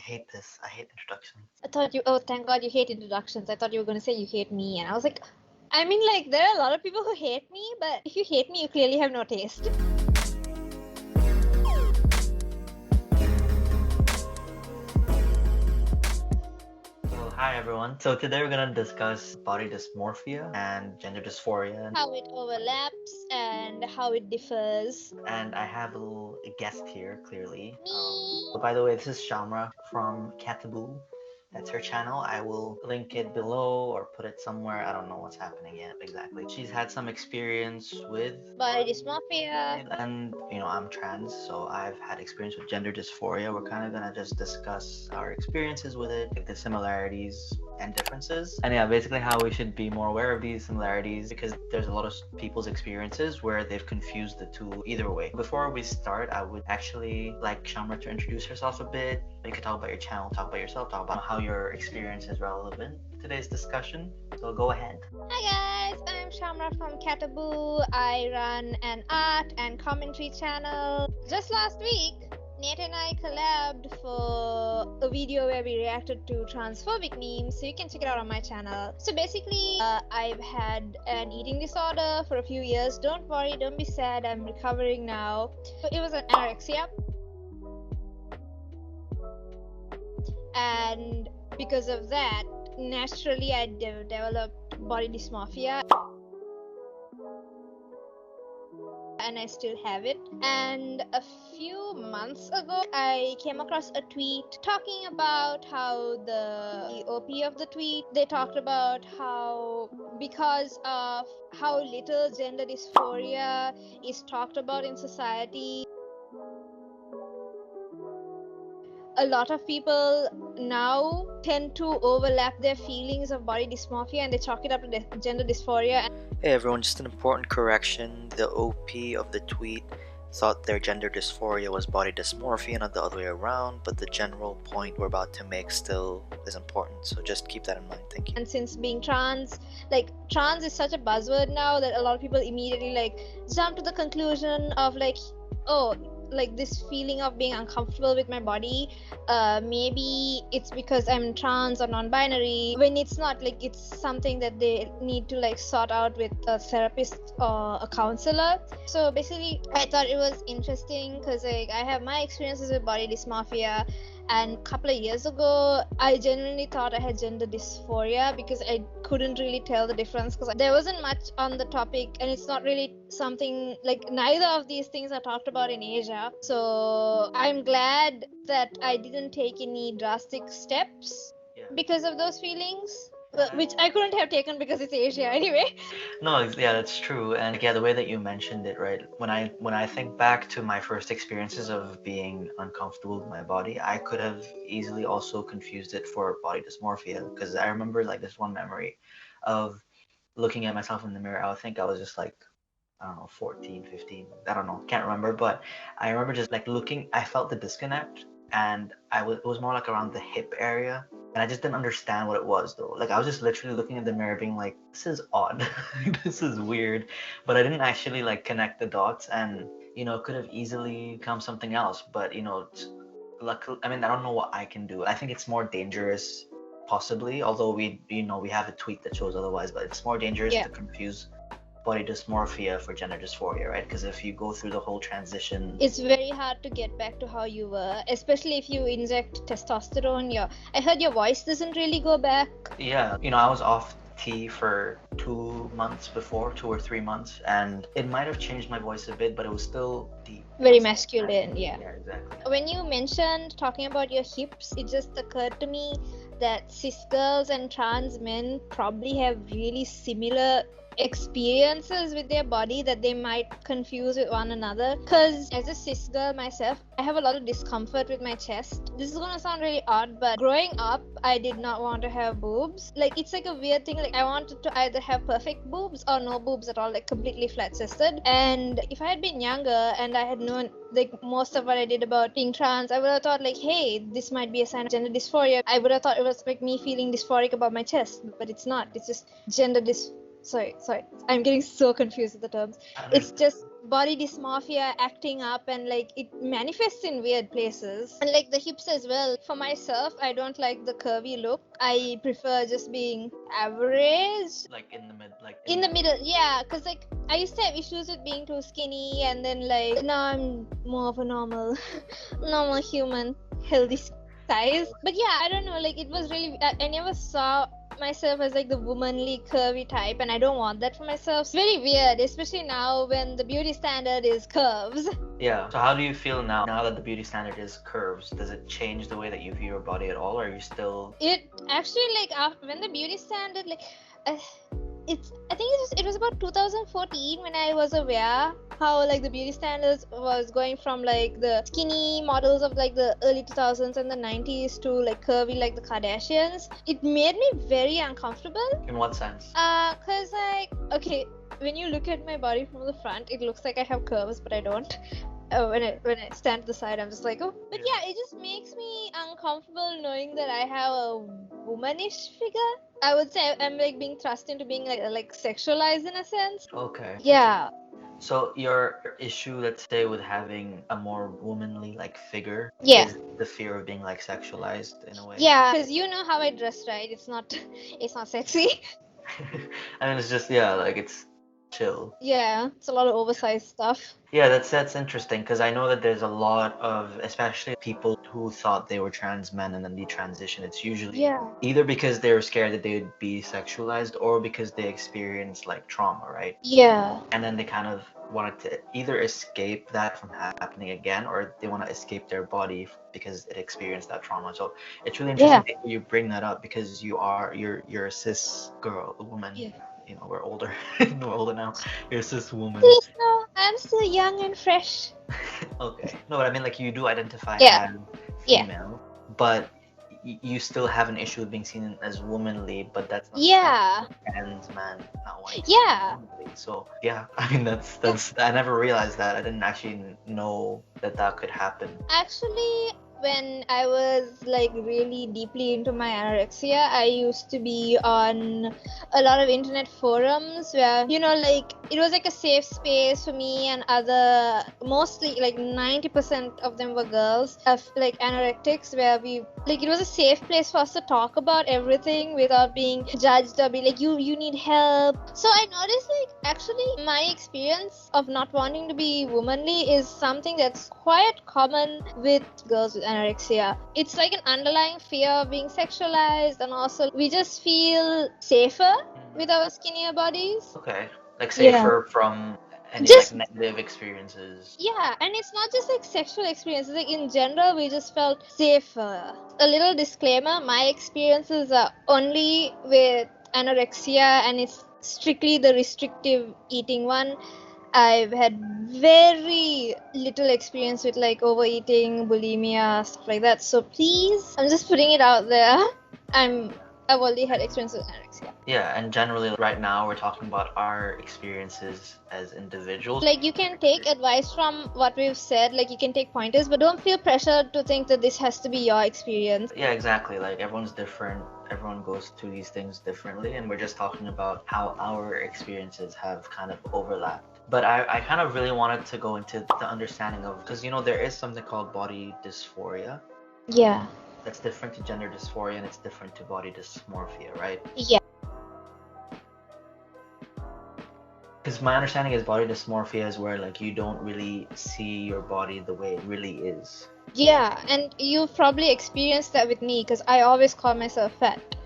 hate this. I hate introductions. I thought you, oh, thank God you hate introductions. I thought you were going to say you hate me. And I was like, I mean, like, there are a lot of people who hate me, but if you hate me, you clearly have no taste. Hi everyone. So today we're gonna discuss body dysmorphia and gender dysphoria. How it overlaps and how it differs. And I have a little guest here, clearly. Me. By the way, this is Shamra from Kataboo. That's her channel. I will link it below or put it somewhere. I don't know what's happening yet exactly. She's had some experience with Body dysmorphia. and I'm trans, so I've had experience with gender dysphoria. We're kind of gonna just discuss our experiences with it, like the similarities and differences, and yeah, basically how we should be more aware of these similarities, because there's a lot of people's experiences where they've confused the two either way. Before we start, I would actually like Shamra to introduce herself a bit. You could talk about your channel, talk about yourself, talk about how your experience is relevant to today's discussion. So go ahead. Hi guys, I'm Shamra from Kataboo. I run an art and commentary channel. Just last week, Nate and I collabed for a video where we reacted to transphobic memes, so you can check it out on my channel. So basically, I've had an eating disorder for a few years. Don't worry, don't be sad, I'm recovering now. So it was an anorexia. And because of that, naturally I developed body dysmorphia. And I still have it. And a few months ago, I came across a tweet talking about how the OP of the tweet, they talked about how because of how little gender dysphoria is talked about in society, a lot of people now tend to overlap their feelings of body dysmorphia and they chalk it up to gender dysphoria. Hey everyone, just an important correction. The OP of the tweet thought their gender dysphoria was body dysmorphia, not the other way around, but the general point we're about to make still is important, so just keep that in mind. Thank you. And since being trans, like, trans is such a buzzword now that a lot of people immediately like jump to the conclusion of like, oh, like this feeling of being uncomfortable with my body, maybe it's because I'm trans or non-binary, when it's not. Like, it's something that they need to like sort out with a therapist or a counselor. So basically, I thought it was interesting because like I have my experiences with body dysmorphia, and a couple of years ago I genuinely thought I had gender dysphoria because I couldn't really tell the difference, because there wasn't much on the topic, and it's not really something like, neither of these things are talked about in Asia. So I'm glad that I didn't take any drastic steps because of those feelings, which I couldn't have taken because it's Asia anyway. No, yeah, that's true. And yeah, the way that you mentioned it, right? When I think back to my first experiences of being uncomfortable with my body, I could have easily also confused it for body dysmorphia, because I remember like this one memory of looking at myself in the mirror. I think I was just like, I don't know, 14, 15, I don't know, can't remember, but I remember just like looking, I felt the disconnect, and it was more like around the hip area. And I just didn't understand what it was though. Like I was just literally looking at the mirror being like, this is odd. This is weird. But I didn't actually like connect the dots, and it could have easily become something else. But luckily, I mean, I don't know what I can do. I think it's more dangerous, possibly, although we have a tweet that shows otherwise, but it's more dangerous to confuse body dysmorphia for gender dysphoria, right? Because if you go through the whole transition, it's very hard to get back to how you were, especially if you inject testosterone. I heard your voice doesn't really go back. Yeah, I was off tea for 2 months before, 2 or 3 months, and it might have changed my voice a bit, but it was still deep. Very masculine, yeah. Yeah, exactly. When you mentioned talking about your hips, it just occurred to me that cis girls and trans men probably have really similar experiences with their body that they might confuse with one another. Because as a cis girl myself, I have a lot of discomfort with my chest. This is gonna sound really odd, but growing up, I did not want to have boobs. Like, it's like a weird thing. Like, I wanted to either have perfect boobs or no boobs at all, like completely flat-chested. And if I had been younger and I had known like most of what I did about being trans, I would have thought like, hey, this might be a sign of gender dysphoria. I would have thought it was like me feeling dysphoric about my chest, but it's not. It's just gender sorry, I'm getting so confused with the terms. It's just body dysmorphia acting up, and like it manifests in weird places, and like the hips as well. For myself, I don't like the curvy look. I prefer just being average, Like in the mid, like in the middle. Yeah, because like I used to have issues with being too skinny, and then like now I'm more of a normal normal human, healthy size. But yeah, I don't know, like it was really, I never saw myself as like the womanly curvy type, and I don't want that for myself. It's very weird, especially now when the beauty standard is curves. Yeah. So how do you feel now? Now that the beauty standard is curves, does it change the way that you view your body at all, or are you still? It actually, like after when the beauty standard, like uh, I think it was about 2014 when I was aware how like the beauty standards was going from like the skinny models of like the early 2000s and the 90s to like curvy like the Kardashians. It made me very uncomfortable. In what sense? Cause like, okay, when you look at my body from the front, it looks like I have curves, but I don't. When I stand to the side, I'm just like, oh. But yeah, it just makes me uncomfortable knowing that I have a womanish figure. I would say I'm like being thrust into being like sexualized in a sense. Okay. Yeah. So your issue, let's say, with having a more womanly like figure Yeah. is the fear of being like sexualized in a way. Yeah, because you know how I dress, right? It's not sexy. I mean, it's just, yeah, like it's chill. Yeah, it's a lot of oversized stuff. Yeah, that's interesting because I know that there's a lot of, especially people who thought they were trans men and then they transition. It's usually Yeah. either because they were scared that they would be sexualized or because they experienced like trauma, right? Yeah. And then they kind of wanted to either escape that from happening again, or they want to escape their body because it experienced that trauma. So it's really interesting that you bring that up because you're a cis girl, a woman. Yeah. You know, we're older. We're older now. You're a cis woman. Please no, I'm still young and fresh. Okay. No, but I mean, like, you do identify Yeah. as female, but you still have an issue with being seen as womanly, but that's not Yeah. trans man, not white. Yeah. So yeah, I mean that's I never realized that. I didn't actually know that could happen. Actually, when I was like really deeply into my anorexia, I used to be on a lot of internet forums where, you know, like it was like a safe space for me and other, mostly like 90% of them were girls of like anorectics, where we like, it was a safe place for us to talk about everything without being judged or be like, you need help. So I noticed like actually my experience of not wanting to be womanly is something that's quite common with girls with anorexia. It's like an underlying fear of being sexualized, and also we just feel safer with our skinnier bodies. Okay, like safer from any Just- like negative experiences. Yeah, and it's not just like sexual experiences, like in general we just felt safer. A little disclaimer, my experiences are only with anorexia, and it's strictly the restrictive eating one. I've had very little experience with like overeating, bulimia, stuff like that. So please, I'm just putting it out there. I've already had experience with anorexia. Yeah, and generally right now we're talking about our experiences as individuals. Like you can take advice from what we've said, like you can take pointers, but don't feel pressured to think that this has to be your experience. Yeah, exactly. Like everyone's different. Everyone goes through these things differently, and we're just talking about how our experiences have kind of overlapped. But I kind of really wanted to go into the understanding of, because you know there is something called body dysphoria. Yeah. That's different to gender dysphoria, and it's different to body dysmorphia, right? Yeah. Because my understanding is body dysmorphia is where like you don't really see your body the way it really is. Yeah, and you've probably experienced that with me because I always call myself fat.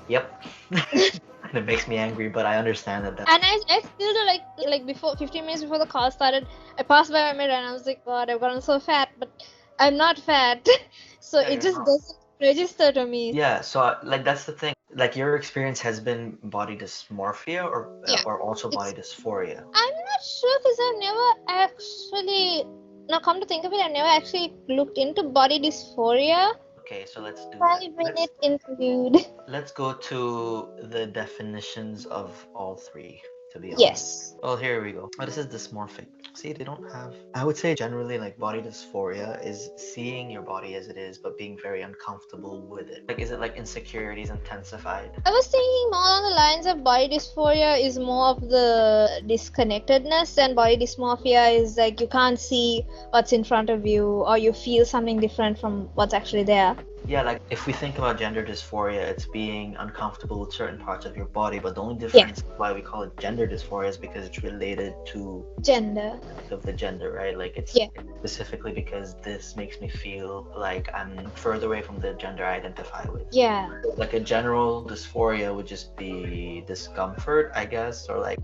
Yep. And it makes me angry, but I understand that. And I still do like before 15 minutes before the call started, I passed by my mirror and I was like, God, I've gotten so fat, but I'm not fat. So Yeah, it just not. doesn't register to me. Yeah, so like that's the thing. Like your experience has been body dysmorphia or also body dysphoria. I'm not sure because I've never actually, now come to think of it, I've never actually looked into body dysphoria. Okay, so let's do 5-minute interlude. Let's go to the definitions of all three to be honest. Yes. Well, here we go. Oh, this is dysmorphic. See, they don't have. I would say generally, like, body dysphoria is seeing your body as it is, but being very uncomfortable with it. Like, is it like insecurities intensified? I was thinking more on the lines of body dysphoria is more of the disconnectedness, and body dysmorphia is like you can't see what's in front of you, or you feel something different from what's actually there. Yeah, like if we think about gender dysphoria, it's being uncomfortable with certain parts of your body, but the only difference why we call it gender dysphoria is because it's related to Gender. of the gender, right? Like it's specifically because this makes me feel like I'm further away from the gender I identify with. Yeah. Like a general dysphoria would just be discomfort, I guess, or like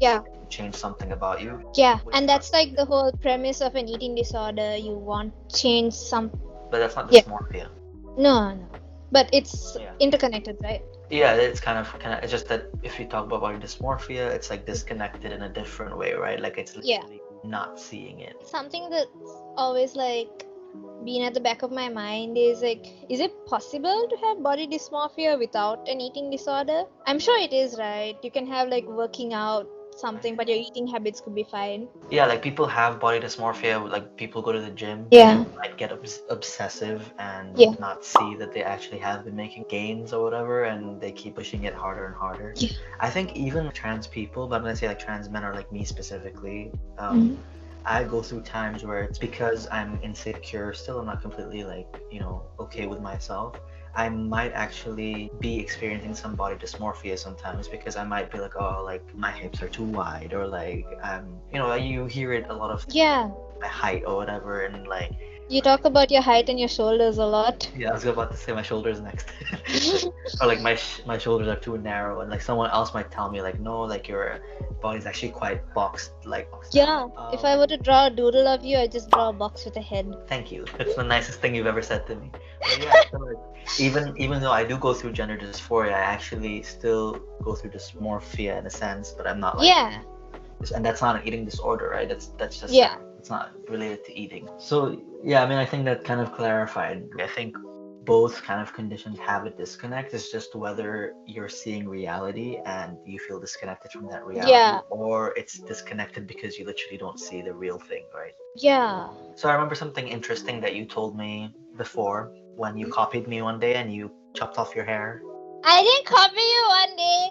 change something about you. Yeah, and that's like the whole premise of an eating disorder. You want to change some. But that's not dysmorphia. No. But it's interconnected, right? Yeah, it's kind of. It's just that if you talk about body dysmorphia, it's like disconnected in a different way, right? Like it's literally not seeing it. Something that's always like been at the back of my mind is like, is it possible to have body dysmorphia without an eating disorder? I'm sure it is, right? You can have like working out something, but your eating habits could be fine. Yeah, like people have body dysmorphia, like people go to the gym, might get obsessive and not see that they actually have been making gains or whatever, and they keep pushing it harder and harder. I think even trans people, but I'm gonna say like trans men or like me specifically, I go through times where it's because I'm insecure still, I'm not completely like, okay with myself. I might actually be experiencing some body dysmorphia sometimes because I might be like, oh, like my hips are too wide, or like you hear it a lot of my height or whatever, and like you talk about your height and your shoulders a lot. Yeah, I was about to say my shoulders next. Or like my shoulders are too narrow, and like someone else might tell me like, no, like your body's actually quite boxed, like. If I were to draw a doodle of you, I'd just draw a box with a head. Thank you. That's the nicest thing you've ever said to me. But yeah, so like, even though I do go through gender dysphoria, I actually still go through dysmorphia in a sense, but I'm not like. And that's not an eating disorder, right? That's just it's not related to eating. So yeah, I mean, I think that kind of clarified. I think both kind of conditions have a disconnect. It's just whether you're seeing reality and you feel disconnected from that reality, or it's disconnected because you literally don't see the real thing, right? So I remember something interesting that you told me before when you copied me one day and you chopped off your hair. I didn't copy you one day.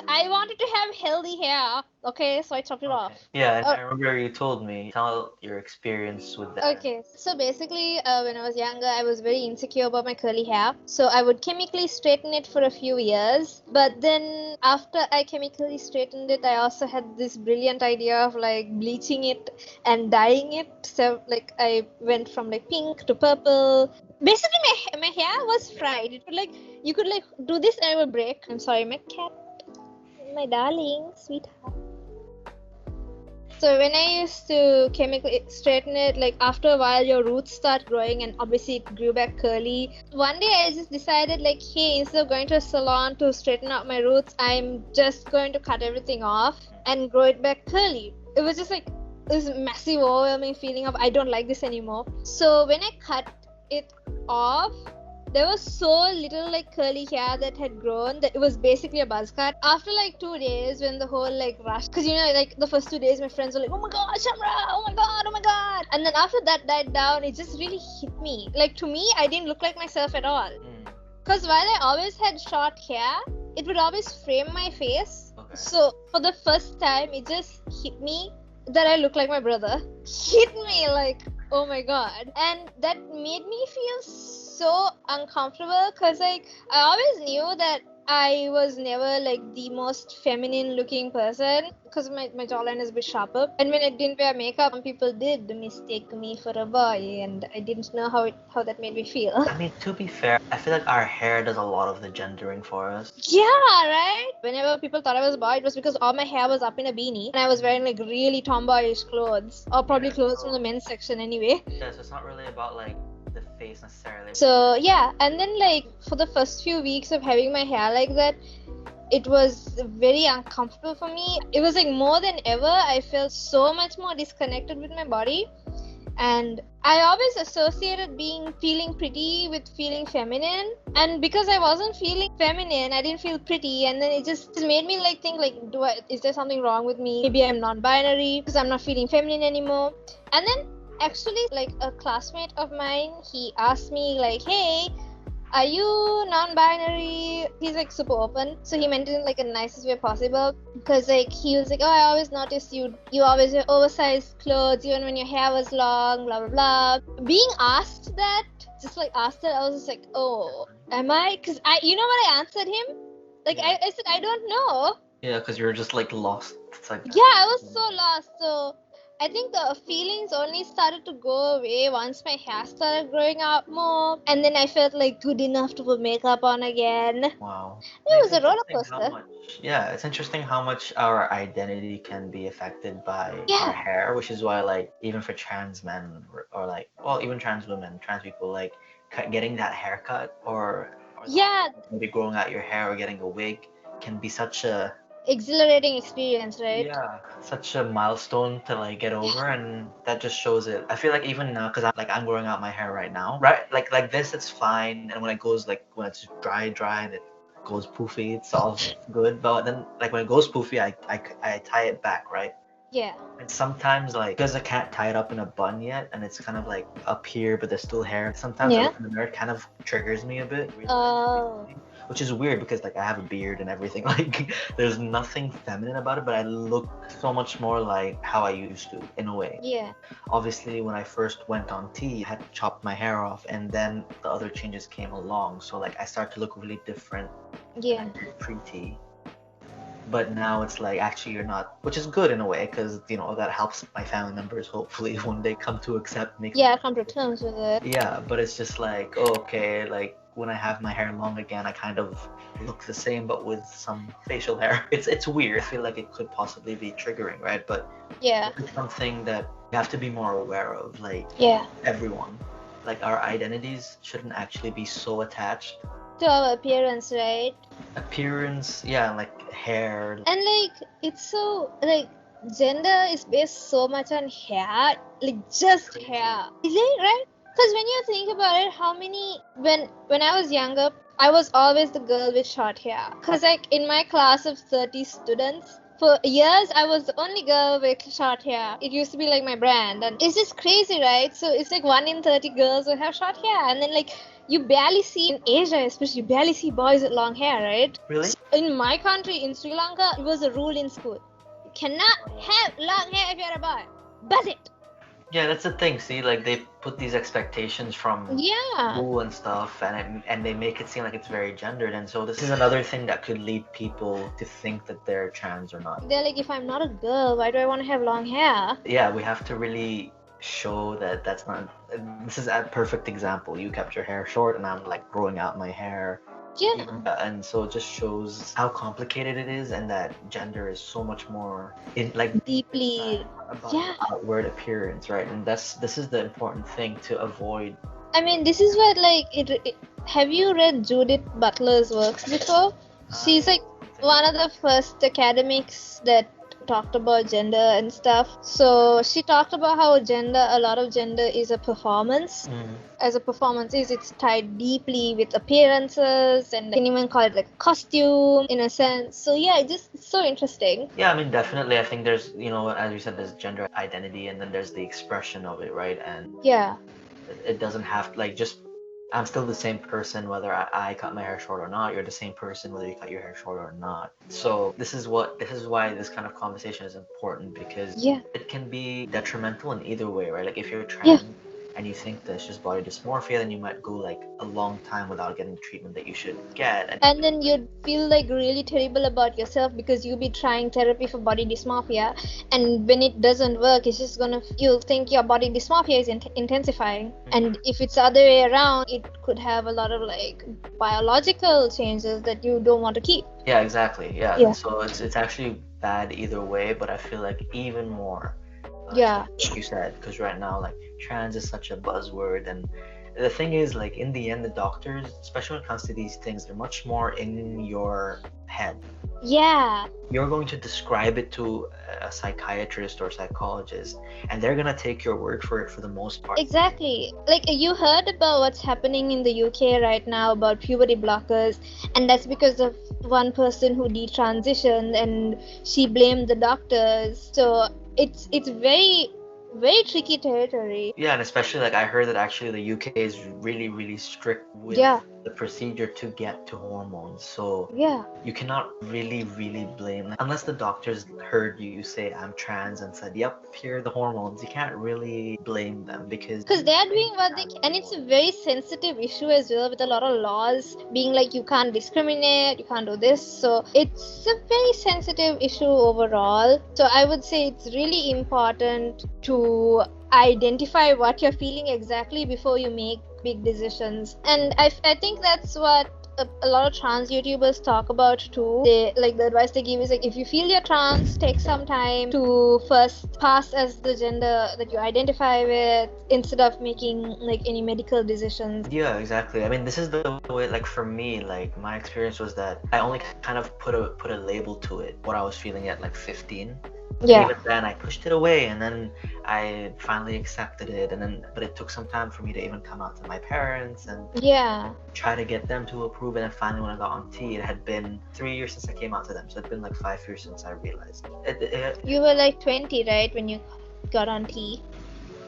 I wanted to have healthy hair. Okay, so I chopped it off. Yeah, and I remember you told me. Tell your experience with that. Okay, so basically, when I was younger, I was very insecure about my curly hair. So I would chemically straighten it for a few years. But then after I chemically straightened it, I also had this brilliant idea of like bleaching it and dyeing it. So like I went from like pink to purple. Basically, my hair was fried. It would like you could like do this and it would break. I'm sorry, my cat, my darling, sweetheart. So when I used to chemically straighten it, like after a while your roots start growing and obviously it grew back curly. One day I just decided like, hey, instead of going to a salon to straighten out my roots, I'm just going to cut everything off and grow it back curly. It was just like this massive overwhelming feeling of I don't like this anymore. So when I cut it off, there was so little like curly hair that had grown that it was basically a buzz cut. After like 2 days, when the whole like rush, because like the first 2 days my friends were like, oh my god, Shamra, oh my god, and then after that died down, it just really hit me. Like to me, I didn't look like myself at all. Because while I always had short hair, it would always frame my face. So for the first time, it just hit me that I look like my brother. Hit me like, oh my god. And that made me feel so uncomfortable because like I always knew that I was never like the most feminine looking person because my jawline is a bit sharper, and when I didn't wear makeup, some people did mistake me for a boy, and I didn't know how that made me feel. I mean, to be fair, I feel like our hair does a lot of the gendering for us. Yeah, right? Whenever people thought I was a boy, it was because all my hair was up in a beanie and I was wearing like really tomboyish clothes, or probably clothes from the men's section anyway. Yeah, so it's not really about like the face necessarily. So yeah, and then like for the first few weeks of having my hair like that, it was very uncomfortable for me. It was like more than ever, I felt so much more disconnected with my body, and I always associated feeling pretty with feeling feminine, and because I wasn't feeling feminine, I didn't feel pretty, and then it just made me like think like, is there something wrong with me? Maybe I'm non-binary because I'm not feeling feminine anymore. And then actually, like a classmate of mine, he asked me like, hey, are you non-binary? He's like super open, so he meant it in like a nicest way possible. Because like he was like, oh, I always noticed you always wear oversized clothes, even when your hair was long, blah blah blah. Being asked that, just like asked that, I was just like, oh, am I? Because you know what I answered him? Like Yeah. I said, I don't know. Yeah, because you're just like lost. It's like Yeah, I was so lost. So I think the feelings only started to go away once my hair started growing out more, and then I felt like good enough to put makeup on again. wow. It It's was a roller interesting how coaster. much. Yeah, it's interesting how much our identity can be affected by our Yeah, hair, which is why like even for trans men or like well even trans women, trans people like getting that haircut or the yeah, maybe growing out your hair or getting a wig can be such a exhilarating experience, right? yeah, such a milestone to like get over, and that just shows it. I feel like even now, because I'm growing out my hair right now, right? Like this, it's fine, and when it goes like when it's dry, and it goes poofy, it's all good. But then like when it goes poofy, I tie it back, right? Yeah, And sometimes like because I can't tie it up in a bun yet, and it's kind of like up here, but there's still hair. Sometimes I yeah. look in the mirror, it kind of triggers me a bit. Oh, Which is weird because like I have a beard and everything. Like there's nothing feminine about it, but I look so much more like how I used to in a way. yeah, Obviously, when I first went on T, I had chopped my hair off, and then the other changes came along. So like I started to look really different yeah, pre-T. But now it's like actually you're not, which is good in a way because you know that helps my family members hopefully one day come to accept me. yeah. Come to terms with it. Yeah, but it's just like, oh, okay, like when I have my hair long again, I kind of look the same but with some facial hair. It's weird. I feel like it could possibly be triggering, right? But Yeah, it's something that you have to be more aware of, like yeah. everyone. Like our identities shouldn't actually be so attached. To our appearance, right? Appearance, yeah, like hair. And like it's so like gender is based so much on hair, like just Crazy. hair. Is it right? Because when you think about it, how many when I was younger, I was always the girl with short hair. Cause like in my class of 30 students, for years I was the only girl with short hair. It used to be like my brand, and it's just crazy, right? So it's like 1 in 30 girls who have short hair, and then like you barely see in Asia, especially you barely see boys with long hair, right? Really? In my country, in Sri Lanka, it was a rule in school. You cannot have long hair if you're a boy. Buzz it. Yeah, that's the thing. See, like they put these expectations from Yeah. school and stuff, and they make it seem like it's very gendered. And so this is another thing that could lead people to think that they're trans or not. They're like, if I'm not a girl, why do I want to have long hair? Yeah, we have to really show that that's not. This is a perfect example. You kept your hair short, and I'm like growing out my hair. Yeah. And so it just shows how complicated it is, and that gender is so much more in like Deeply. about Yeah. outward appearance, right? And this is the important thing to avoid. I mean, this is what like have you read Judith Butler's works before? She's like one of the first academics that talked about gender and stuff. So she talked about how a lot of gender is a performance. As a performance is, it's tied deeply with appearances, and you can even call it like costume in a sense. So yeah, it's so interesting. Yeah, I mean, definitely. I think there's, you know, as you said, there's gender identity, and then there's the expression of it, right? And Yeah, it doesn't have like just. I'm still the same person whether I cut my hair short or not. You're the same person whether you cut your hair short or not. So this is why this kind of conversation is important because yeah, it can be detrimental in either way, right? Like if you're trans yeah. and you think that it's just body dysmorphia, then you might go like a long time without getting the treatment that you should get. And then you'd feel like really terrible about yourself because you'll be trying therapy for body dysmorphia, and when it doesn't work, it's just you'll think your body dysmorphia is intensifying. And if it's the other way around, it could have a lot of like biological changes that you don't want to keep. Yeah, exactly. Yeah. Yeah. So it's actually bad either way, but I feel like even more. Yeah. Like you said, because right now like trans is such a buzzword, and the thing is like in the end the doctors, especially when it comes to these things, they're much more in your head. Yeah, You're going to describe it to a psychiatrist or psychologist, and they're gonna take your word for it for the most part. exactly. Like you heard about what's happening in the UK right now about puberty blockers, and that's because of one person who detransitioned and she blamed the doctors. So it's very tricky territory. Yeah, and especially like I heard that actually the UK is really, really strict with Yeah, the procedure to get to hormones. So yeah. you cannot really, really blame unless the doctors heard you say I'm trans and said, "Yep, here are the hormones." You can't really blame them because Because they are doing what they can, and it's a very sensitive issue as well, with a lot of laws being like you can't discriminate, you can't do this. So it's a very sensitive issue overall. So I would say it's really important to identify what you're feeling exactly before you make big decisions. And I think that's what a lot of trans YouTubers talk about too. They like the advice they give is like if you feel you're trans, take some time to first pass as the gender that you identify with instead of making like any medical decisions. yeah, exactly. I mean, this is the way, like for me, like my experience was that I only kind of put a label to it, what I was feeling at like 15. Yeah. Even then, I pushed it away, and then I finally accepted it, and then but it took some time for me to even come out to my parents and Yeah. try to get them to approve. And then finally, when I got on T, it had been 3 years since I came out to them, so it'd been like 5 years since I realized. You were like 20, right, when you got on T?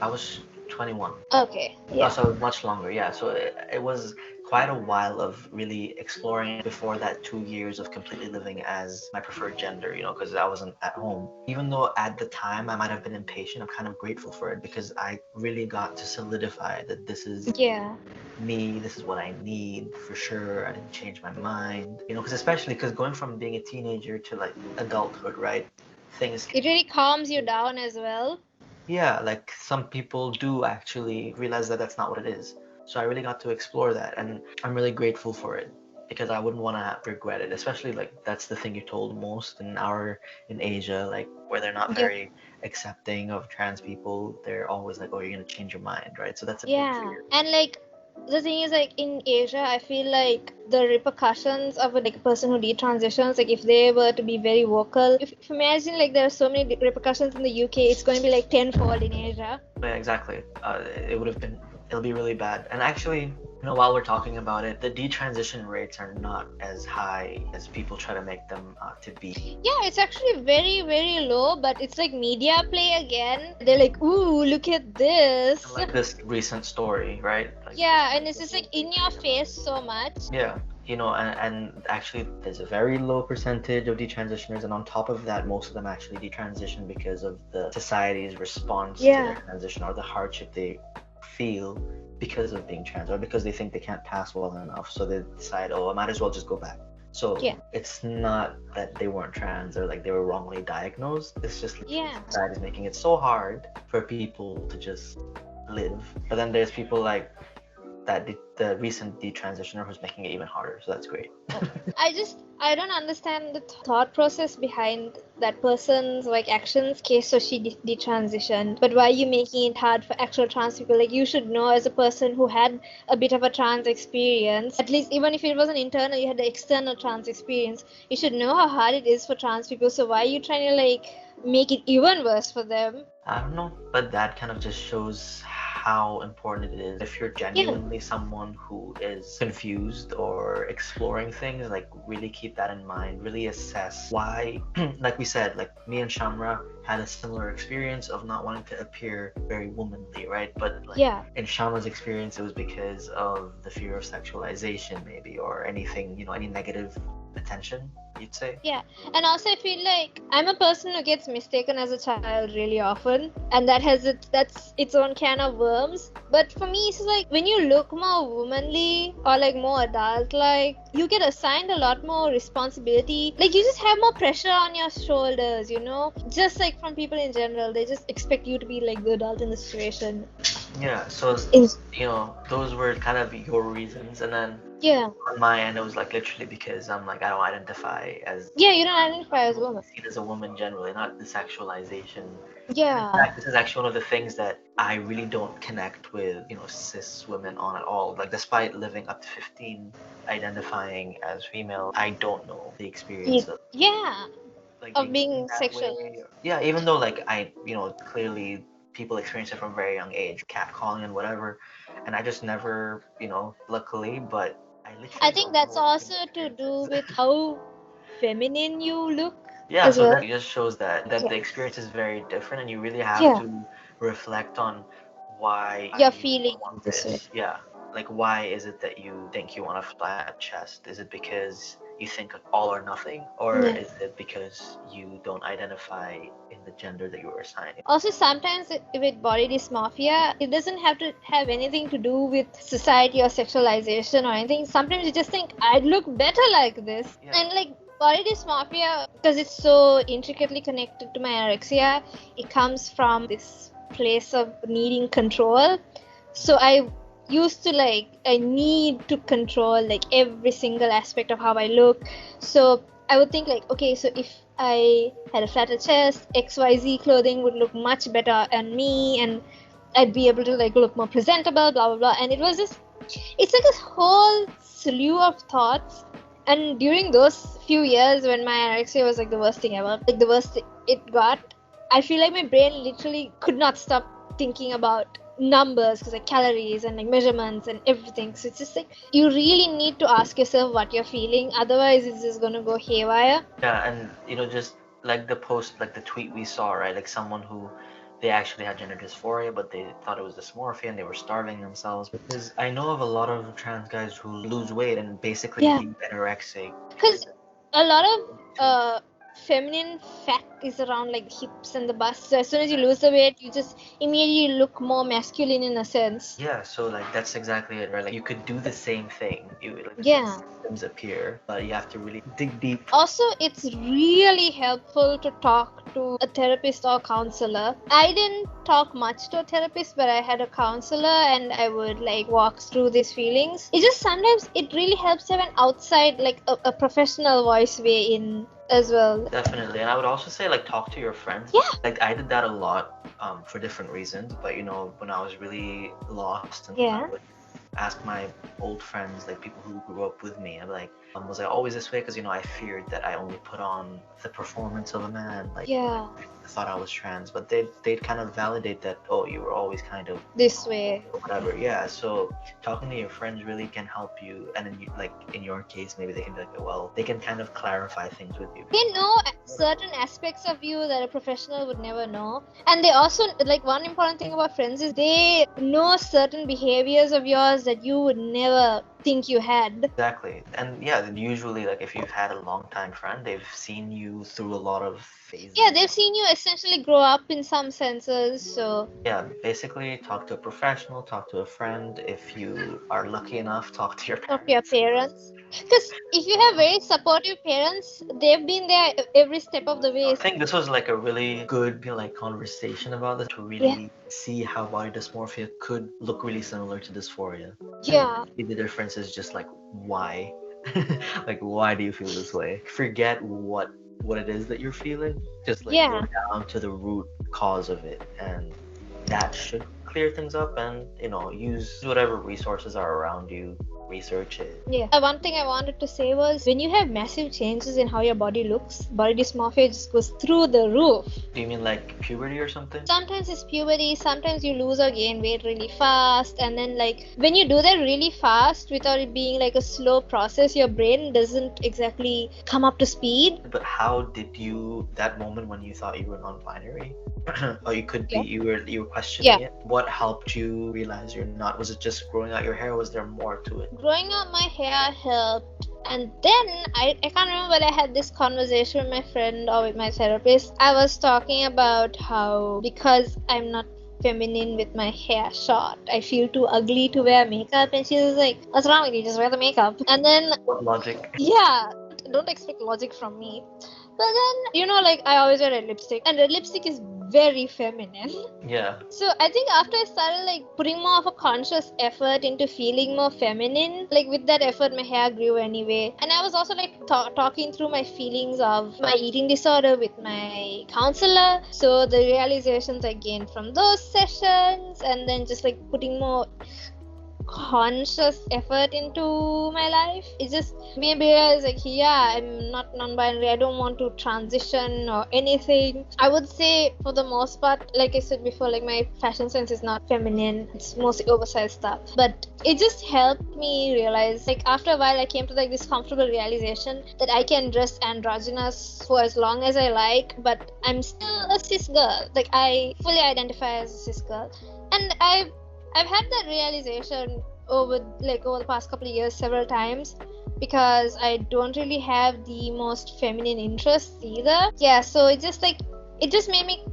I was 21. Okay. Oh, Yeah. so much longer, yeah. So it was quite a while of really exploring before that 2 years of completely living as my preferred gender, because I wasn't at home. Even though at the time I might have been impatient, I'm kind of grateful for it because I really got to solidify that this is Yeah. me, this is what I need for sure. I didn't change my mind, because especially because going from being a teenager to like adulthood, right? Things It really calms you down as well. Yeah, like some people do actually realize that that's not what it is. So I really got to explore that, and I'm really grateful for it because I wouldn't want to regret it. Especially like that's the thing you're told most in Asia, like where they're not Yeah. very accepting of trans people. They're always like, "Oh, you're gonna change your mind," right? So that's a big Yeah. fear. And like the thing is like in Asia, I feel like the repercussions of a person who detransitions, like if they were to be very vocal, if imagine like there are so many repercussions in the UK, it's going to be like tenfold in Asia. Yeah, exactly. It'll be really bad. And actually, while we're talking about it, the detransition rates are not as high as people try to make them out to be. Yeah, it's actually very, very low, but it's like media play again. They're like, ooh, look at this. Like this recent story, right? Like, Yeah, and it's just like in your face so much. yeah, and actually there's a very low percentage of detransitioners, and on top of that, most of them actually detransition because of the society's response to their transition or the hardship they feel because of being trans or because they think they can't pass well enough, so they decide, oh, I might as well just go back. So it's not that they weren't trans or like they were wrongly diagnosed. It's just like society is making it so hard for people to just live. But then there's people like that the recent detransitioner who's making it even harder, so that's great. I don't understand the thought process behind that person's like actions. Okay, so she detransitioned, but why are you making it hard for actual trans people? Like you should know as a person who had a bit of a trans experience, at least even if it was an internal, you had the external trans experience, you should know how hard it is for trans people. So why are you trying to like make it even worse for them? I don't know, but that kind of just shows how important it is. If you're genuinely someone who is confused or exploring things, like really keep that in mind, really assess why. Like we said, like me and Shamra had a similar experience of not wanting to appear very womanly, right? But like in Shamra's experience, it was because of the fear of sexualization maybe, or anything, any negative attention, you'd say. Yeah, and also I feel like I'm a person who gets mistaken as a child really often, and that's its own can of worms. But for me, it's like when you look more womanly or like more adult, like you get assigned a lot more responsibility. Like you just have more pressure on your shoulders, just like from people in general. They just expect you to be like the adult in the situation. Yeah, so those were kind of your reasons, and then Yeah. On my end, it was like literally because I'm like, I don't identify as Yeah, you don't identify as a woman. seen as a woman generally, not the sexualization. And in Yeah. fact, this is actually one of the things that I really don't connect with, cis women on at all. Like, despite living up to 15, identifying as female, I don't know the experience of Yeah. like Of being seen being that sexual. way. Yeah, even though like clearly people experience it from a very young age, catcalling and whatever, and I just never, luckily, but I I literally think don't know that's what the also to experience do is. with how feminine you look Yeah, as so well. that just shows that Yeah. the experience is very different, and you really have Yeah. to reflect on why You're you feeling want this way. this. Yeah, like why is it that you think you want a flat chest? Is it because you think all or nothing, or Yeah. is it because you don't identify in the gender that you were assigned? Also, sometimes with body dysmorphia, it doesn't have to have anything to do with society or sexualization or anything. Sometimes you just think, I'd look better like this. Yeah. And like body dysmorphia, because it's so intricately connected to my anorexia, it comes from this place of needing control. So I used to I need to control like every single aspect of how I look. So I would think like, okay, so if I had a flatter chest, XYZ clothing would look much better on me, and I'd be able to like look more presentable, blah blah blah. And it was just, it's like a whole slew of thoughts. And during those few years when my anorexia was like the worst thing ever, like the worst it got, I feel like my brain literally could not stop thinking about numbers, because like calories and like measurements and everything. So it's just like you really need to ask yourself what you're feeling, otherwise it's just gonna go haywire. Yeah, and just like the post, like the tweet we saw, right? Like someone who they actually had gender dysphoria, but they thought it was dysmorphia and they were starving themselves. Because I know of a lot of trans guys who lose weight and basically Yeah. being anorexic. Because a lot of feminine fat is around like the hips and the bust. So as soon as you lose the weight, you just immediately look more masculine in a sense. Yeah, so like that's exactly it, right? Like you could do the same thing. You like the Yeah. symptoms appear, but you have to really dig deep. Also, it's really helpful to talk to a therapist or counselor. I didn't talk much to a therapist, but I had a counselor and I would like walk through these feelings. It just sometimes it really helps to have an outside, like a professional voice way in as well. Definitely, and I would also say like talk to your friends. Yeah. Like I did that a lot for different reasons, but when I was really lost and Yeah. I would ask my old friends, like people who grew up with me, I'd be like, was I always this way? Because I feared that I only put on the performance of a man. Like Yeah. I thought I was trans, but they'd kind of validate that, oh, you were always kind of This way. whatever. Yeah, so talking to your friends really can help you, and then like in your case, maybe they can be like, well, they can kind of clarify things with you. They know certain aspects of you that a professional would never know. And they also, like, one important thing about friends is they know certain behaviors of yours that you would never think you had. Exactly. And yeah, then usually like if you've had a long time friend, they've seen you through a lot of phases. Yeah, they've seen you essentially grow up in some senses, so Yeah, basically talk to a professional, talk to a friend. If you are lucky enough, talk to your talk to your parents. Because if you have very supportive parents, they've been there every step of the way. I think this was like a really good like conversation about this to really see how body dysmorphia could look really similar to dysphoria. Yeah. And the difference is just like why, like why do you feel this way? Forget what it is that you're feeling. Just like go down to the root cause of it, and that should clear things up. And use whatever resources are around you. Research it. Yeah. One thing I wanted to say was when you have massive changes in how your body looks, body dysmorphia just goes through the roof. Do you mean like puberty or something? Sometimes it's puberty, sometimes you lose or gain weight really fast, and then like when you do that really fast without it being like a slow process, your brain doesn't exactly come up to speed. But how did you, that moment when you thought you were non-binary, or you could be, you were questioning it, what helped you realize you're not? Was it just growing out your hair, or was there more to it? Growing out my hair helped, and then I can't remember whether I had this conversation with my friend or with my therapist. I was talking about how because I'm not feminine with my hair short, I feel too ugly to wear makeup, and she was like, what's wrong with you, just wear the makeup. And then What logic? Yeah, don't expect logic from me. But then, like I always wear red lipstick, and red lipstick is very feminine. Yeah. So I think after I started like putting more of a conscious effort into feeling more feminine, like with that effort my hair grew anyway. And I was also like talking through my feelings of my eating disorder with my counselor. So the realizations I gained from those sessions, and then just like putting more conscious effort into my life, it just made me realize like, yeah, I'm not non-binary, I don't want to transition or anything. I would say for the most part, like I said before, like my fashion sense is not feminine, it's mostly oversized stuff, but it just helped me realize, like after a while I came to like this comfortable realization that I can dress androgynous for as long as I like, but I'm still a cis girl. Like I fully identify as a cis girl, and I've had that realization over the past couple of years several times, because I don't really have the most feminine interests either. Yeah, so it just made me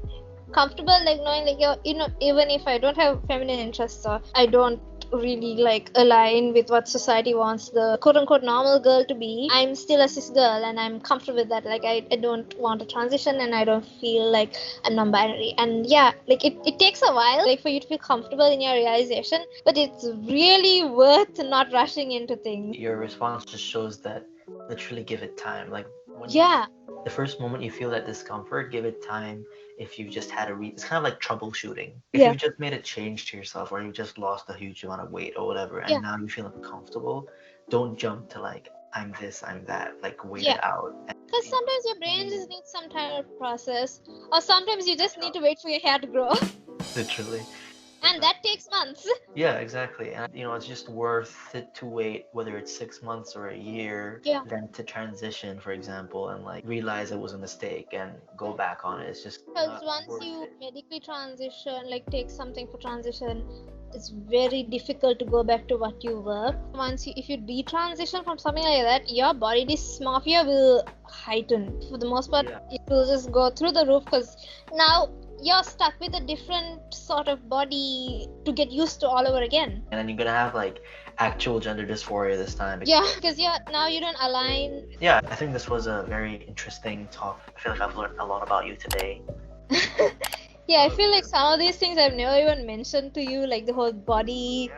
comfortable, like knowing like even if I don't have feminine interests, or I don't really like align with what society wants the quote unquote normal girl to be, I'm still a cis girl and I'm comfortable with that. Like I don't want to transition, and I don't feel like I'm non-binary. And yeah, like it takes a while like for you to feel comfortable in your realization, but it's really worth not rushing into things. Your response just shows that literally give it time. Like when Yeah. the first moment you feel that discomfort, give it time. If you've just had it's kind of like troubleshooting. If Yeah. you've just made a change to yourself, or you just lost a huge amount of weight or whatever, and Yeah. now you feel uncomfortable, don't jump to like, I'm this, I'm that. Like wait Yeah. it out. Because sometimes your brain just needs some time to process, or sometimes you just need to wait for your hair to grow. Literally. And that takes months. Yeah, exactly. And it's just worth it to wait, whether it's 6 months or a year, Yeah. than to transition, for example, and like realize it was a mistake and go back on it. It's just Because not once worth you it. medically transition, like take something for transition, it's very difficult to go back to what you were. If you detransition from something like that, your body dysmorphia will heighten. For the most part, Yeah. it will just go through the roof, because now you're stuck with a different sort of body to get used to all over again. And then you're gonna have like actual gender dysphoria this time. Yeah, because now you don't align. Yeah, I think this was a very interesting talk. I feel like I've learned a lot about you today. Yeah, I feel like some of these things I've never even mentioned to you, like the whole body,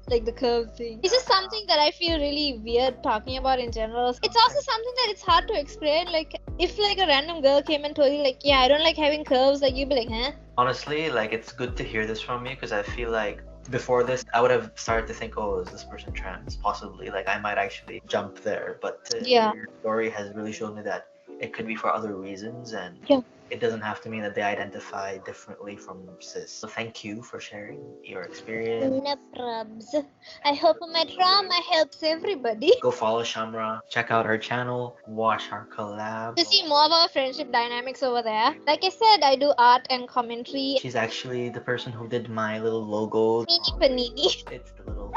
like the curve thing. It's just something that I feel really weird talking about in general. It's also something that it's hard to explain. Like if like a random girl came and told you like, yeah, I don't like having curves, like you'd be like, huh? Honestly, like it's good to hear this from you, because I feel like before this I would have started to think, oh, is this person trans? Possibly, like I might actually jump there. But Yeah. your story has really shown me that it could be for other reasons, and Yeah. it doesn't have to mean that they identify differently from cis. So thank you for sharing your experience. No probs. I hope my trauma helps everybody. Go follow Shamra, check out her channel, watch our collab. To see more of our friendship dynamics over there. Like I said, I do art and commentary. She's actually the person who did my little logo. Mini panini. It's the little.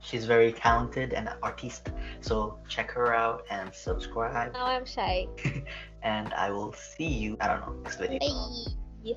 She's very talented and artiste, so check her out and subscribe. Now I'm shy. And I will see you, I don't know, next video. Bye.